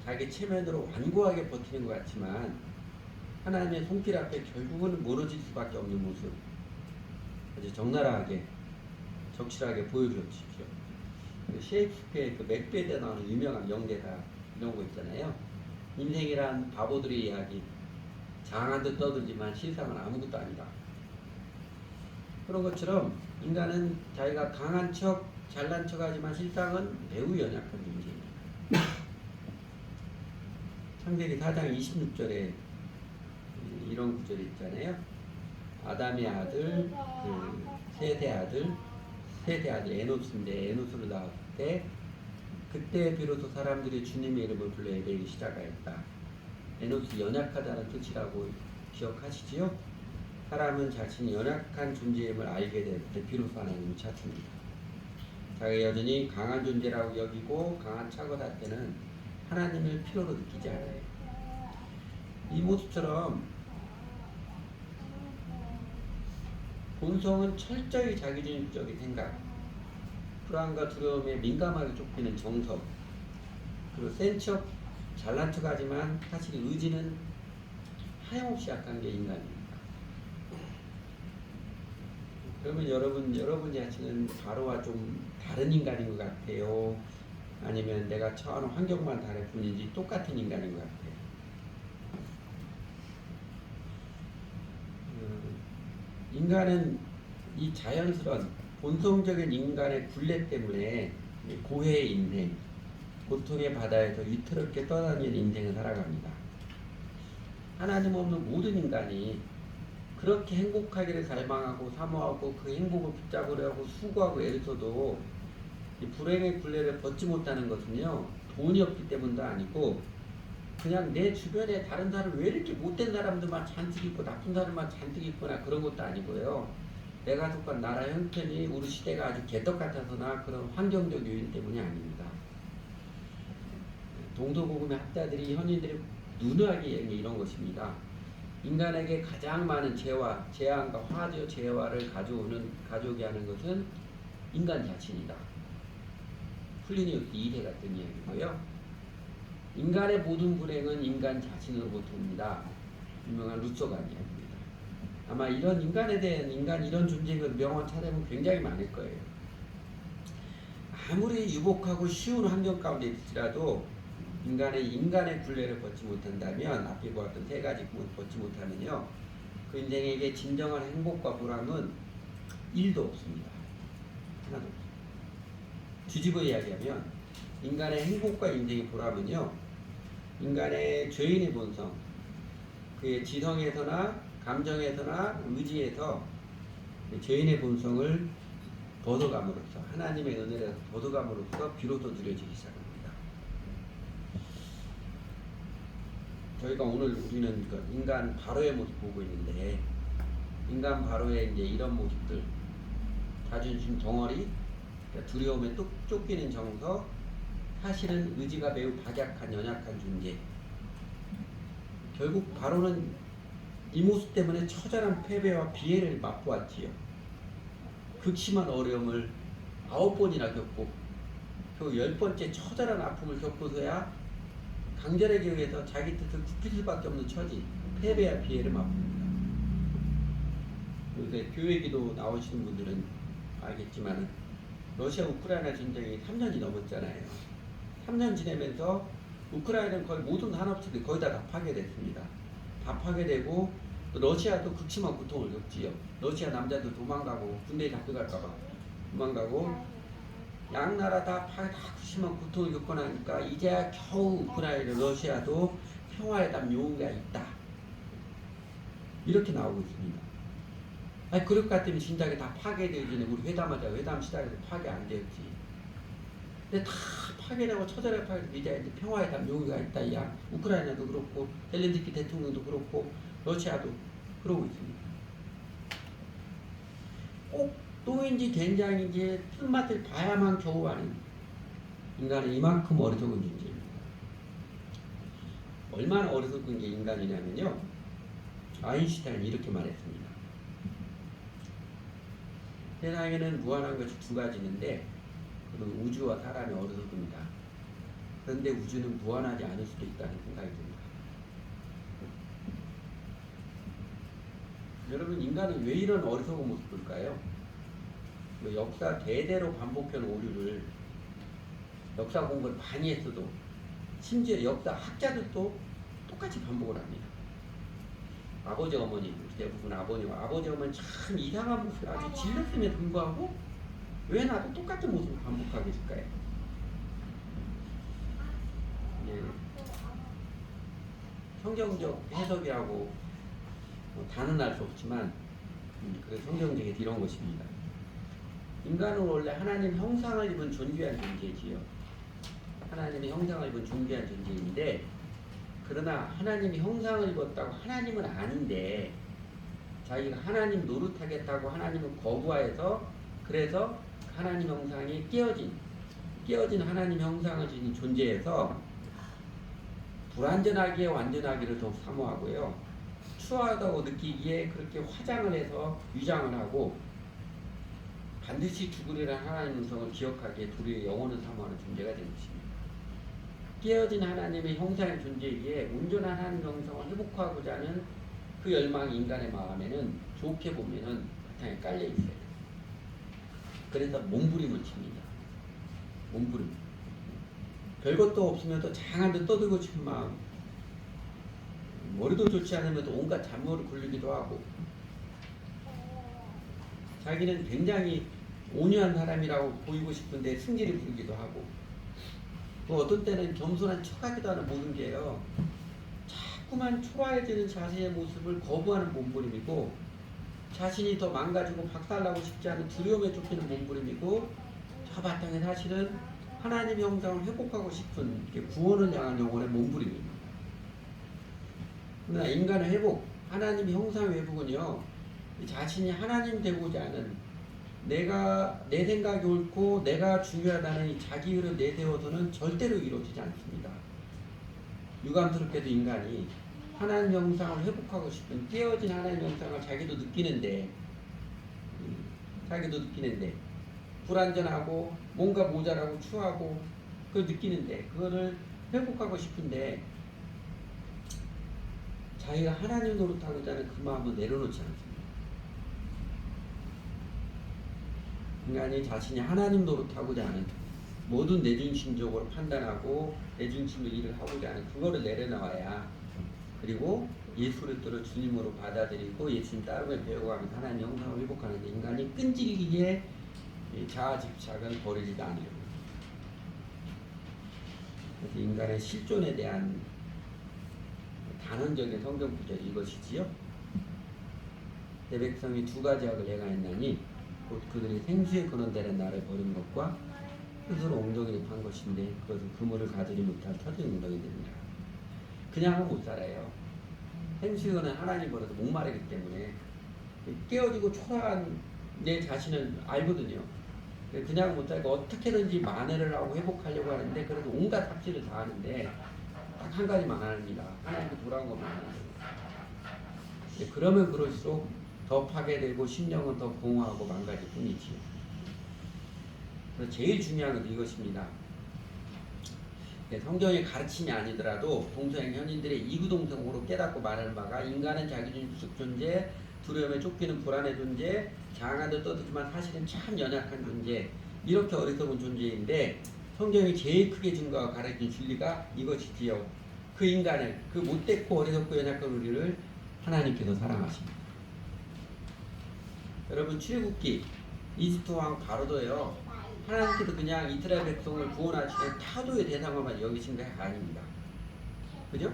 자기 체면으로 완고하게 버티는 것 같지만 하나님의 손길 앞에 결국은 무너질 수밖에 없는 모습 아주 적나라하게 적실하게 보여주십시오. 셰익스피어의 그 맥베드에 나오는 유명한 영대사 이런 거 있잖아요. 인생이란 바보들의 이야기 장한 듯 떠들지만 실상은 아무것도 아니다. 그런 것처럼 인간은 자기가 강한 척 잘난 척하지만 실상은 매우 연약한 존재입니다. 창세기 4장 26절에 이런 구절이 있잖아요. 아담의 아들 셋의 아들 에노스인데 에노스를 낳았을 때 그때 비로소 사람들이 주님의 이름을 불러 예배하기 시작하였다. 에노스 연약하다는 뜻이라고 기억하시지요? 사람은 자신이 연약한 존재임을 알게 될 때 비로소 하나님을 찾습니다. 자기가 여전히 강한 존재라고 여기고 강한 척을 할 때는 하나님을 필요로 느끼지 않아요. 이 모습처럼 본성은 철저히 자기중심적인 생각, 불안과 두려움에 민감하게 쫓기는 정석, 그리고 센 척, 잘난 척하지만 사실 의지는 하염없이 약한 게 인간입니다. 그러면 여러분 자신은 바로와 좀 다른 인간인 것 같아요? 아니면 내가 처한 환경만 다를 뿐인지 똑같은 인간인 것 같아요? 인간은 이 자연스러운 본성적인 인간의 굴레 때문에 고해의 인생, 고통의 바다에서 위태롭게 떠다니는 인생을 살아갑니다. 하나님 없는 모든 인간이 그렇게 행복하기를 갈망하고 사모하고 그 행복을 붙잡으려고 수고하고 애를 써도 이 불행의 굴레를 벗지 못하는 것은요, 돈이 없기 때문도 아니고 그냥 내 주변에 다른 사람 왜 이렇게 못된 사람들만 잔뜩 있고 나쁜 사람만 잔뜩 있거나 그런 것도 아니고요. 내가 속한 나라 형편이 우리 시대가 아주 개떡 같아서나 그런 환경적 요인 때문이 아닙니다. 동서고금의 학자들이 현인들이 누누하게 이런 것입니다. 인간에게 가장 많은 재앙과 화저 재화를 가져오게 하는 것은 인간 자신이다. 플리니우스 2세 같은 이야기고요. 인간의 모든 불행은 인간 자신으로부터 옵니다. 유명한 루소가 이야기입니다. 아마 이런 인간에 대한 이런 존재인 것 명언 찾아보면 굉장히 많을 거예요. 아무리 유복하고 쉬운 환경 가운데 있을지라도 인간의 굴레를 벗지 못한다면 앞에 보았던 세 가지 부분을 벗지 못하면요 그 인생에게 진정한 행복과 보람은 1도 없습니다. 하나도 없습니다. 뒤집어 이야기하면 인간의 행복과 인생의 보람은요 인간의 죄인의 본성 그의 지성에서나 감정에서나 의지에서 죄인의 본성을 벗어감으로써 하나님의 은혜를 벗어감으로써 비로소 누려지기 시작합니다. 저희가 오늘 우리는 그 인간 바로의 모습 보고 있는데 인간 바로의 이제 이런 모습들 자존심 덩어리 두려움에 뚝 쫓기는 정서 사실은 의지가 매우 박약한 연약한 존재 결국 바로는 이 모습 때문에 처절한 패배와 비애를 맛보았지요. 극심한 어려움을 9번이나 겪고 그 10번째 처절한 아픔을 겪고서야 강절에게 의해서 자기 뜻을 굽힐 수밖에 없는 처지 패배와 비애를 맛봅니다. 요새 교회기도 나오시는 분들은 알겠지만 러시아 우크라이나 전쟁이 3년이 넘었잖아요. 3년 지내면서 우크라이나는 거의 모든 산업체들이 거의 다 파괴됐습니다. 다 파괴되고 또 러시아도 극심한 고통을 겪지요. 러시아 남자들 도망가고 군대에 잡혀갈까봐 도망가고 양 나라 다 극심한 고통을 겪고 나니까 이제야 겨우 우크라이나 러시아도 평화의 담 용기가 있다. 이렇게 나오고 있습니다. 아니 그럴 것 같으면 진작에 다 파괴되어지네. 우리 회담하자. 회담 시작해서 파괴 안 되었지. 근데 다 파괴되고 처절하게 파괴되고 이제 평화의 담 용기가 있다. 이야 우크라이나도 그렇고 젤렌스키 대통령도 그렇고 러시아도 그러고 있습니다. 꼭 똥인지 된장인지 쓴맛을 봐야만 겨우 아는 인간은 이만큼 어리석은 존재입니다. 얼마나 어리석은 게 인간이냐면요. 아인슈타인이 이렇게 말했습니다. 세상에는 무한한 것이 두 가지 있는데 그건 우주와 사람이 어리석습니다. 그런데 우주는 무한하지 않을 수도 있다는 생각이 듭니다. 여러분 인간은 왜 이런 어리석은 모습일까요? 역사 대대로 반복해온 오류를 역사 공부를 많이 했어도 심지어 역사 학자들도 똑같이 반복을 합니다. 아버지 어머니 대부분 아버지 어머니 참 이상한 모습을 아주 질렀음에도 불구하고 왜 나도 똑같은 모습을 반복하게 될까요? 예. 성경적 해석이라고 단언할 수 없지만 그 성경적인 이런 것입니다. 인간은 원래 하나님 형상을 입은 존귀한 존재지요. 하나님의 형상을 입은 존귀한 존재인데 그러나 하나님이 형상을 입었다고 하나님은 아닌데 자기가 하나님 노릇하겠다고 하나님을 거부하여서 그래서 하나님 형상이 깨어진 하나님 형상을 지닌 존재에서 불완전하기에 완전하기를 더욱 사모하고요. 추하다고 느끼기에 그렇게 화장을 해서 위장을 하고 반드시 죽으리라는 하나님 음성을 기억하기에 도리어 영혼을 사모하는 존재가 된 것입니다. 깨어진 하나님의 형상의 존재이기에 온전한 하나님 형상을 회복하고자 하는 그 열망이 인간의 마음에는 좋게 보면은 바탕에 깔려 있어요. 그래서 몸부림을 칩니다. 몸부림. 별것도 없으면서 장한 데 떠들고 싶은 마음. 머리도 좋지 않으면서 온갖 잔머를 굴리기도 하고 자기는 굉장히 온유한 사람이라고 보이고 싶은데 승질을 부리기도 하고 또 어떤 때는 겸손한 척하기도 하는 모든 게요. 자꾸만 초라해지는 자신의 모습을 거부하는 몸부림이고 자신이 더 망가지고 박살나고 싶지 않은 두려움에 쫓기는 몸부림이고 저 바탕에 사실은 하나님의 형상을 회복하고 싶은 구원을 향한 영혼의 몸부림입니다. 그러나 인간의 회복, 하나님의 형상의 회복은요. 자신이 하나님 되고자 하는 내가 내 생각이 옳고 내가 중요하다는 이 자기를 내세워서는 절대로 이루어지지 않습니다. 유감스럽게도 인간이 하나님 형상을 회복하고 싶은 깨어진 하나님 형상을 자기도 느끼는데 불완전하고 뭔가 모자라고 추하고 그걸 느끼는데 그거를 회복하고 싶은데 자기가 하나님 노릇하고자 하는 그 마음을 내려놓지 않습니다. 인간이 자신이 하나님 노릇하고자 하는 모든 내중심적으로 판단하고 내중심의 일을 하고자 하는 그거를 내려놔야 그리고 예수 그리스도를 주님으로 받아들이고 예수님 따르며 배워가면서 하나님 형상을 회복하는데 인간이 끈질기게 자아 집착은 버리지도 않으려고. 그래서 인간의 실존에 대한 단언적인 성경 구절이 이것이지요. 내 백성이 두 가지 악을 행하였나니 곧 그들이 생수에 거론되는 나를 버린 것과 스스로 엉덩이를 판 것인데 그것은 그물을 가지지 못할 터진 엉덩이 됩니다. 그냥은 못 살아요. 생수에 거는 하나님 버려서 목마르기 때문에 깨어지고 초라한 내 자신을 알거든요. 그냥 못 살고 어떻게든지 만회를 하고 회복하려고 하는데 그래도 온갖 삽질을 다 하는데 딱 한 가지만 안 합니다. 하나님께 돌아온 것만 하는 거예요. 그러면 그럴수록 더 파괴되고 심령은 더 공허하고 망가질 뿐이지요. 그래서 제일 중요한 건 이것입니다. 성경의 가르침이 아니더라도 동서양 현인들의 이구동성으로 깨닫고 말하는 바가 인간은 자기 중심 존재, 두려움에 쫓기는 불안의 존재, 장하도 떠들지만 사실은 참 연약한 존재, 이렇게 어리석은 존재인데 성경이 제일 크게 증거하고 가르친 진리가 이것이지요. 그 인간을, 그 못됐고 어리석고 연약한 우리를 하나님께서 사랑하십니다. 여러분, 출애굽기 이집트 왕 바로도요, 하나님께서 그냥 이스라엘 백성을 구원하시는 타도의 대상으로만 여기신 게 아닙니다. 그죠?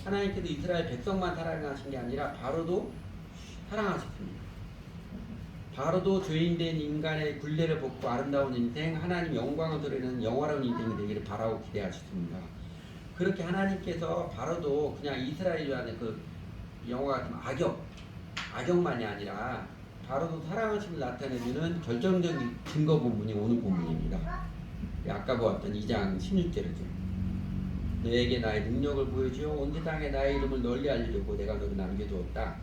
하나님께서 이스라엘 백성만 사랑하신 게 아니라 바로도 사랑하셨습니다. 바로도 죄인된 인간의 굴레를 벗고 아름다운 인생, 하나님 영광을 드리는 영화로운 인생이 되기를 바라고 기대하셨습니다. 그렇게 하나님께서 바로도 그냥 이스라엘이라는 그 영화 같은 악역만이 아니라 바로도 사랑하심을 나타내주는 결정적인 증거 본문이 오늘 본문입니다. 아까 보았던 2장 16절이죠. 너에게 나의 능력을 보여주어 온 세상에 나의 이름을 널리 알리려고 내가 너를 남겨두었다.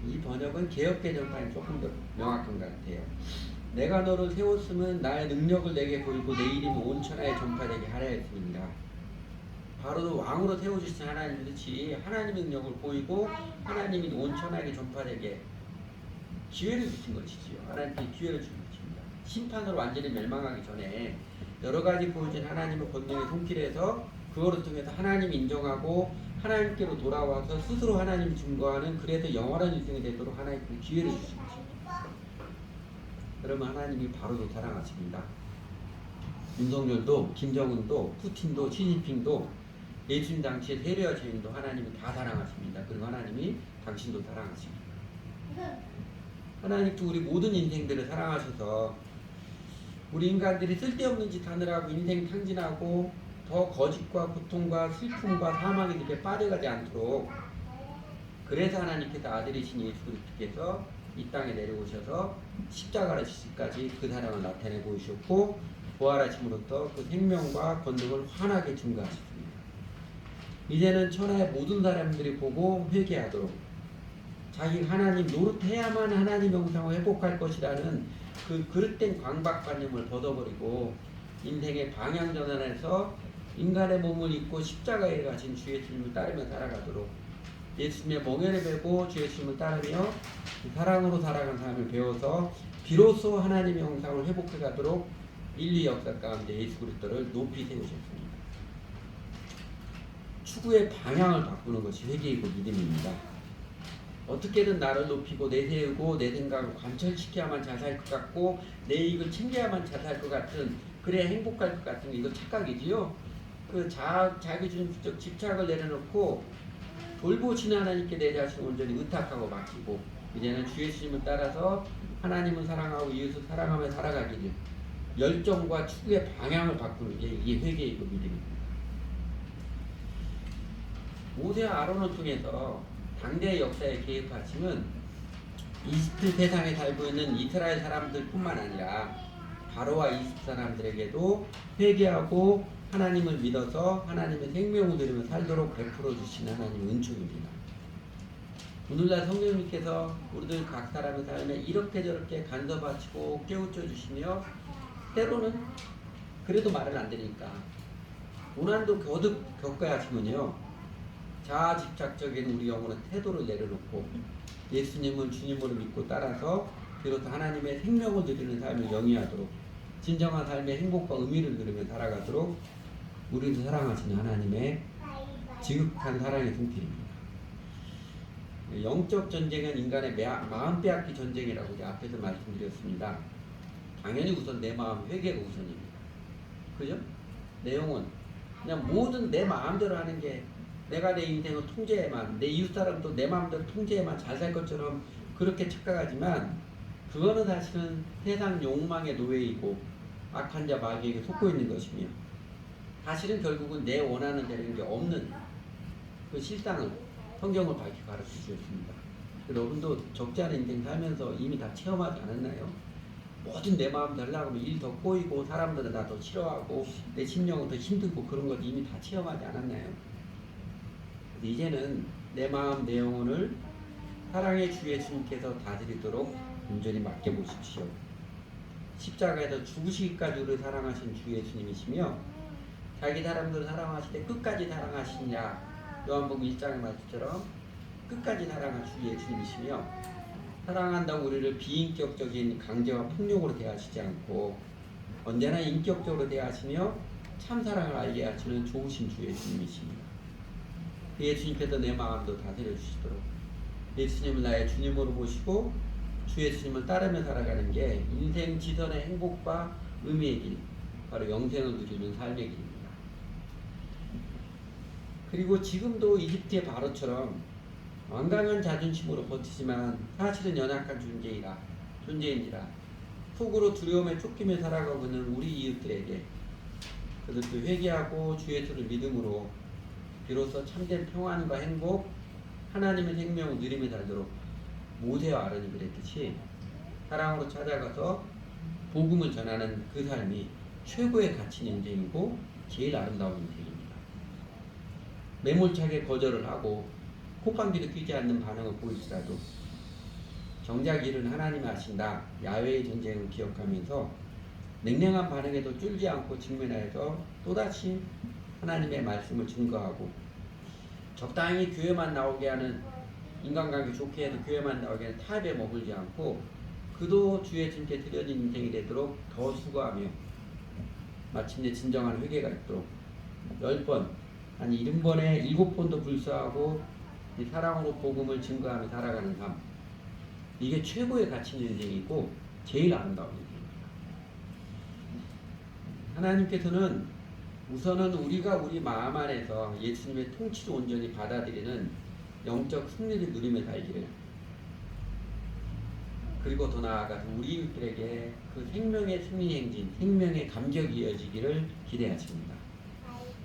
이 번역은 개역개정판이 조금 더 명확한 것 같아요. 내가 너를 세웠으면 나의 능력을 내게 보이고 내 이름이 온 천하에 전파되게 하려 했습니다. 바로도 왕으로 세워주신 하나님이듯이 하나님의 능력을 보이고 하나님이 온 천하에 전파되게 기회를 주신 것이지요. 하나님께 기회를 주신 것입니다. 심판으로 완전히 멸망하기 전에 여러 가지 보여준 하나님의 권능의 손길에서 그거를 통해서 하나님 인정하고 하나님께로 돌아와서 스스로 하나님 증거하는, 그래서 영원한 인생이 되도록 하나님께 기회를 주신 것입니다. 여러분, 하나님이 바로도 사랑하십니다. 윤석열도, 김정은도, 푸틴도, 시진핑도, 예수님 당시에 세례와 죄인도 하나님이 다 사랑하십니다. 그리고 하나님이 당신도 사랑하십니다. 하나님도 우리 모든 인생들을 사랑하셔서 우리 인간들이 쓸데없는 짓 하느라고 인생 탕진하고 더 거짓과 고통과 슬픔과 사망의 길에 빠져가지 않도록, 그래서 하나님께서 아들이신 예수 그리스도께서 이 땅에 내려오셔서 십자가를 지시까지 그 사랑을 나타내 보이셨고, 부활하심으로부터 그 생명과 권능을 환하게 증거하셨습니다. 이제는 천하의 모든 사람들이 보고 회개하도록, 자기 하나님 노릇해야만 하나님 영상을 회복할 것이라는 그 그릇된 강박관념을 벗어버리고 인생의 방향 전환해서 인간의 몸을 입고 십자가에 가신 주 예수님을 따르며 살아가도록, 예수님의 멍에를 베고 주 예수님을 따르며 사랑으로 살아가는 삶을 배워서 비로소 하나님의 형상을 회복해 가도록 인류 역사 가운데 예수 그리스도를 높이 세우셨습니다. 추구의 방향을 바꾸는 것이 회개이고 믿음입니다. 어떻게든 나를 높이고 내세우고 내 생각을 관철시켜야만 잘 살 것 같고 내 이익을 챙겨야만 잘 살 것 같은, 그래야 행복할 것 같은 게 이거 착각이지요. 그 자기중심적 집착을 내려놓고 돌보시는 하나님께 내 자신을 온전히 의탁하고 맡기고, 이제는 주 예수님을 따라서 하나님을 사랑하고 이웃을 사랑하며 살아가기를, 열정과 추구의 방향을 바꾸는 게 이게 회개이고 믿음입니다. 모세와 아론을 통해서 당대의 역사에 개입하심은 이집트 세상에 살고 있는 이스라엘 사람들 뿐만 아니라 바로와 이집트 사람들에게도 회개하고 하나님을 믿어서 하나님의 생명을 누리며 살도록 베풀어 주시는 하나님의 은총입니다. 오늘날 성령님께서 우리들 각 사람의 삶에 이렇게 저렇게 간섭하시고 깨우쳐 주시며, 때로는 그래도 말은 안 되니까 고난도 거듭 겪어야 하시면요, 자아 집착적인 우리 영혼의 태도를 내려놓고 예수님을 주님으로 믿고 따라서 비로소 하나님의 생명을 누리는 삶을 영위하도록, 진정한 삶의 행복과 의미를 누리며 살아가도록 우리를 사랑하시는 하나님의 지극한 사랑의 손길입니다. 영적 전쟁은 인간의 마음 빼앗기 전쟁이라고 제가 앞에서 말씀드렸습니다. 당연히 우선 내 마음 회개가 우선입니다. 그죠? 내용은 그냥 모든 내 마음대로 하는 게, 내가 내 인생을 통제해만, 내 이웃사람도 내 마음대로 통제해만 잘 살 것처럼 그렇게 착각하지만, 그거는 사실은 세상 욕망의 노예이고 악한 자 마귀에게 속고 있는 것이며, 사실은 결국은 내 원하는 대로 게 없는 그 실상을 성경을 밝히 가르쳐 주셨습니다. 여러분도 적지 않은 인생 살면서 이미 다 체험하지 않았나요? 뭐든 내 마음대로 하려고 하면 일 더 꼬이고 사람들은 나 더 싫어하고 내 심령은 더 힘들고 그런 것 이미 다 체험하지 않았나요? 이제는 내 마음 내 영혼을 사랑의 주 예수님께서 다스리도록 온전히 맡겨보십시오. 십자가에서 죽으시기까지 우리를 사랑하신 주 예수님이시며, 자기 사람들을 사랑하실 때 끝까지 사랑하시냐, 요한복음 1장의 말씀처럼 끝까지 사랑할 주 예수님이시며 사랑한다고 우리를 비인격적인 강제와 폭력으로 대하시지 않고 언제나 인격적으로 대하시며 참 사랑을 알게 하시는 좋으신 주 예수님이십니다. 그 예수님께서 내 마음도 다스려 주시도록 예수님을 나의 주님으로 모시고 주 예수님을 따르며 살아가는 게 인생 지선의 행복과 의미의 길, 바로 영생을 누리는 삶의 길입니다. 그리고 지금도 이집트의 바로처럼 완강한 자존심으로 버티지만 사실은 연약한 존재인지라 속으로 두려움에 쫓기며 살아가고 있는 우리 이웃들에게 그들도 회개하고 주 예수를 믿음으로 비로소 참된 평안과 행복, 하나님의 생명을 누리며 살도록 모세와 아론이 그랬듯이 사랑으로 찾아가서 복음을 전하는 그 삶이 최고의 가치 인생이고 제일 아름다운 인생입니다. 매몰차게 거절을 하고 콧방귀도 뀌지 않는 반응을 보일지라도 정작 일은 하나님이 하신다. 야훼의 전쟁을 기억하면서 냉랭한 반응에도 쫄지 않고 직면하여서 또다시 하나님의 말씀을 증거하고 적당히 교회만 나오게 하는 인간관계 좋게 해도 교회만 나오게 하는 타협에 머물지 않고 그도 주 예수님께 드려진 인생이 되도록 더 수고하며 마침내 진정한 회개가 있도록 10번 아니 70번에 7번도 불사하고 이 사랑으로 복음을 증거하며 살아가는 삶, 이게 최고의 가치 있는 인생이고 제일 아름다운 인생입니다. 하나님께서는 우선은 우리가 우리 마음 안에서 예수님의 통치를 온전히 받아들이는 영적 승리를 누리며 살기를, 그리고 더 나아가서 우리 이웃들에게 그 생명의 승리 행진, 생명의 감격이 이어지기를 기대하십니다.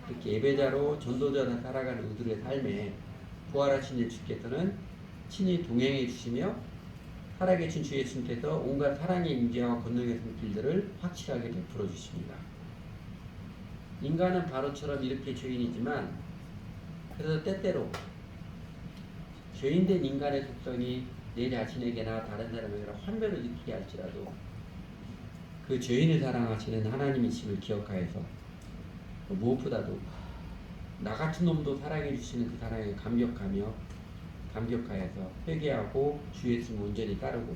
이렇게 예배자로 전도자로 살아가는 우리들의 삶에 부활하신 예수께서는 친히 동행해 주시며 살아계신 주 예수님께서 온갖 사랑의 임재와 권능의 손길들을 확실하게 베풀어 주십니다. 인간은 바로처럼 이렇게 죄인이지만 그래서 때때로 죄인된 인간의 속성이 내 자신에게나 다른 사람에게나 환멸을 느끼게 할지라도 그 죄인을 사랑하시는 하나님이심을 기억하여서 무엇보다도 나 같은 놈도 사랑해 주시는 그 사랑에 감격하여서 회개하고 주 예수님 온전히 따르고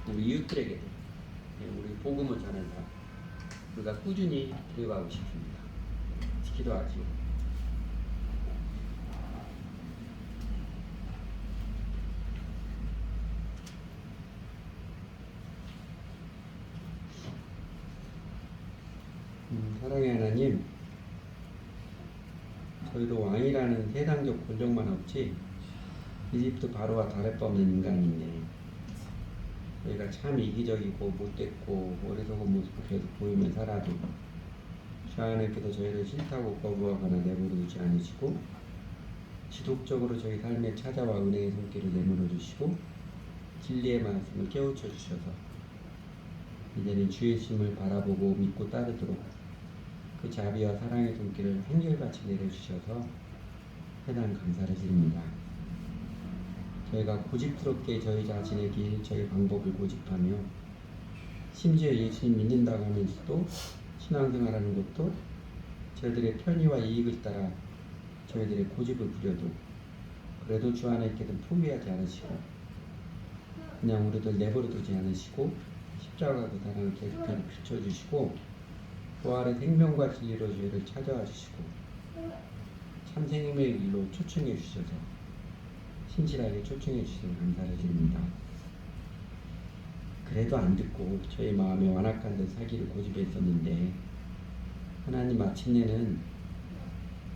우리 이웃들에게도 우리 복음을 전하는 삶 우리가 꾸준히 되어가고 싶습니다. 기도하시오. 사랑의 하나님, 저희도 왕이라는 세상적 권력만 없지 이집트 바로와 다를 바 없는 인간인데 저희가 참 이기적이고 못됐고 어리석은 모습을 계속 보이며 살아도 주 하나님께서 저희를 싫다고 거부하거나 내버려두지 않으시고 지속적으로 저희 삶에 찾아와 은혜의 손길을 내밀어 주시고 진리의 말씀을 깨우쳐 주셔서 이제는 주 예수님을 바라보고 믿고 따르도록 그 자비와 사랑의 손길을 한결같이 내려주셔서 회단 감사를 드립니다. 저희가 고집스럽게 저희 자신의 길, 저희 방법을 고집하며 심지어 예수님 믿는다고 하면서도 신앙생활하는 것도 저희들의 편의와 이익을 따라 저희들의 고집을 부려도 그래도 주 하나님께서는 포기하지 않으시고 그냥 우리들 내버려두지 않으시고 십자가가 그 사랑을 계속해서 비춰주시고 부활의 생명과 진리로 저희를 찾아와 주시고 참 생명의 길로 초청해 주셔서 신실하게 초청해 주셔서 감사를 드립니다. 그래도 안 듣고 저희 마음에 완악한 듯 살기를 고집했었는데 하나님 마침내는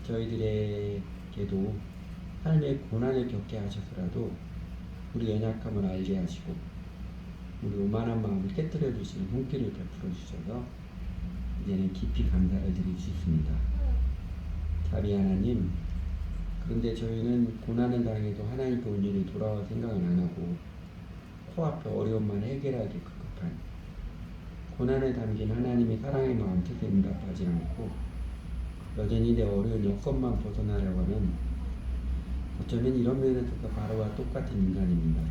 저희들에게도 삶의 고난을 겪게 하셔서라도 우리 연약함을 알게 하시고 우리 오만한 마음을 깨뜨려 주시는 손길을 베풀어 주셔서 이제는 깊이 감사를 드릴 수 있습니다. 자비 하나님, 그런데 저희는 고난을 당해도 하나님께 온전히 돌아와 생각을 안 하고 코앞에 어려움만 해결하기 급급한 고난에 담긴 하나님의 사랑의 마음 뜻에 응답하지 않고 여전히 내 어려운 여건만 벗어나려고 하는 어쩌면 이런 면에서 바로와 똑같은 인간입니다.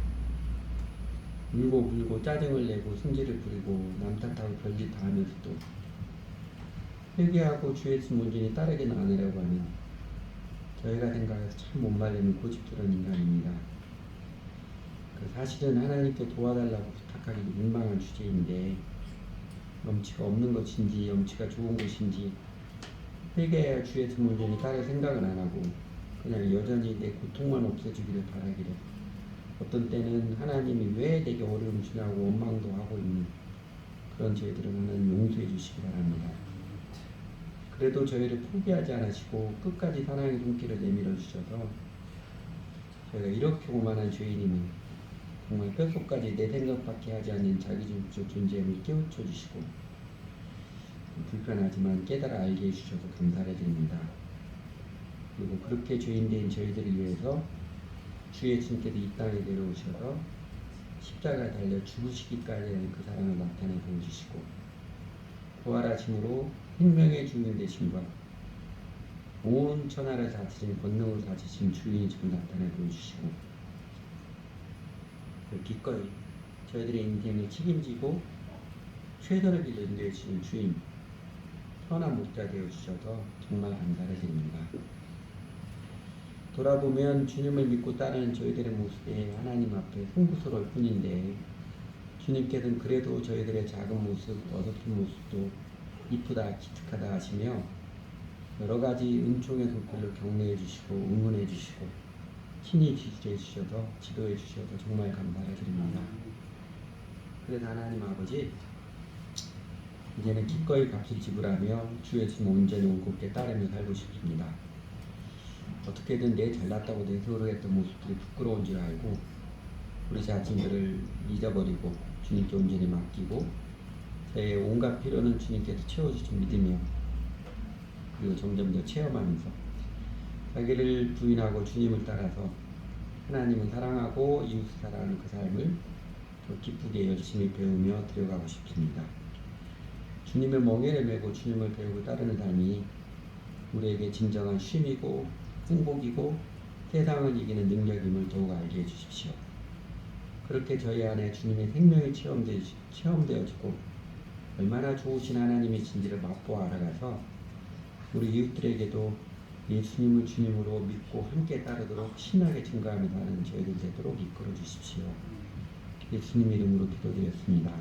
울고 불고 짜증을 내고 승질을 부리고 남 탓하고 별짓 다 하면서도 회개하고 주 예수 온전히 따르기는 않으려고 하는 저희가 생각해서 참 못 말리는 고집스러운 인간입니다. 사실은 하나님께 도와달라고 부탁하기 민망한 주제인데 염치가 없는 것인지 염치가 좋은 것인지 회개해야 주의 품 온전히 따를 생각은 안 하고 그냥 여전히 내 고통만 없애주기를 바라기를 어떤 때는 하나님이 왜 내게 어려움 주냐고 원망도 하고 있는 그런 저희들은 하나님 용서해 주시기 바랍니다. 그래도 저희를 포기하지 않으시고 끝까지 사랑의 손길을 내밀어 주셔서 저희가 이렇게 오만한 죄인임을 정말 뼛속까지 내 생각밖에 하지 않는 자기중적 존재임을 깨우쳐 주시고 불편하지만 깨달아 알게 해주셔서 감사를 드립니다. 그리고 그렇게 죄인된 저희들을 위해서 주의 주님께서 이 땅에 내려오셔서 십자가에 달려 죽으시기까지 하는 그 사랑을 나타내 보여주시고 부활하심으로 생명의 주인 되심과 온 천하를 다스린 권능으로 다스린 주인이 지금 나타내 보여주시고 기꺼이 저희들의 인생을 책임지고 최선을 빌려 인도해주시는 주인 선한 목자 되어주셔서 정말 감사를 드립니다. 돌아보면 주님을 믿고 따르는 저희들의 모습이 하나님 앞에 송구스러울 뿐인데 주님께서는 그래도 저희들의 작은 모습, 어설픈 모습도 이쁘다, 기특하다 하시며 여러 가지 은총의 손길로 격려해 주시고 응원해 주시고 친히 지지해 주셔서 지도해 주셔서 정말 감사를 드립니다. 그래서 하나님 아버지 이제는 기꺼이 값을 지불하며 주의 품 온전히 온곡게 따르며 살고 싶습니다. 어떻게든 내 잘났다고 내세우려했던 모습들이 부끄러운 줄 알고 우리 자신들을 잊어버리고 주님께 온전히 맡기고 제 온갖 필요는 주님께서 채워주신 믿으며 그리고 점점 더 체험하면서 자기를 부인하고 주님을 따라서 하나님을 사랑하고 이웃을 사랑하는 그 삶을 더 기쁘게 열심히 배우며 들어가고 싶습니다. 주님의 멍에를 메고 주님을 배우고 따르는 삶이 우리에게 진정한 쉼이고 행복이고 세상을 이기는 능력임을 더욱 알게 해주십시오. 그렇게 저희 안에 주님의 생명이 체험되어지고 얼마나 좋으신 하나님이신지를 맛보아 알아가서 우리 이웃들에게도 예수님을 주님으로 믿고 함께 따르도록 신나게 증거하며 사는 저희들 되도록 이끌어 주십시오. 예수님 이름으로 기도드렸습니다.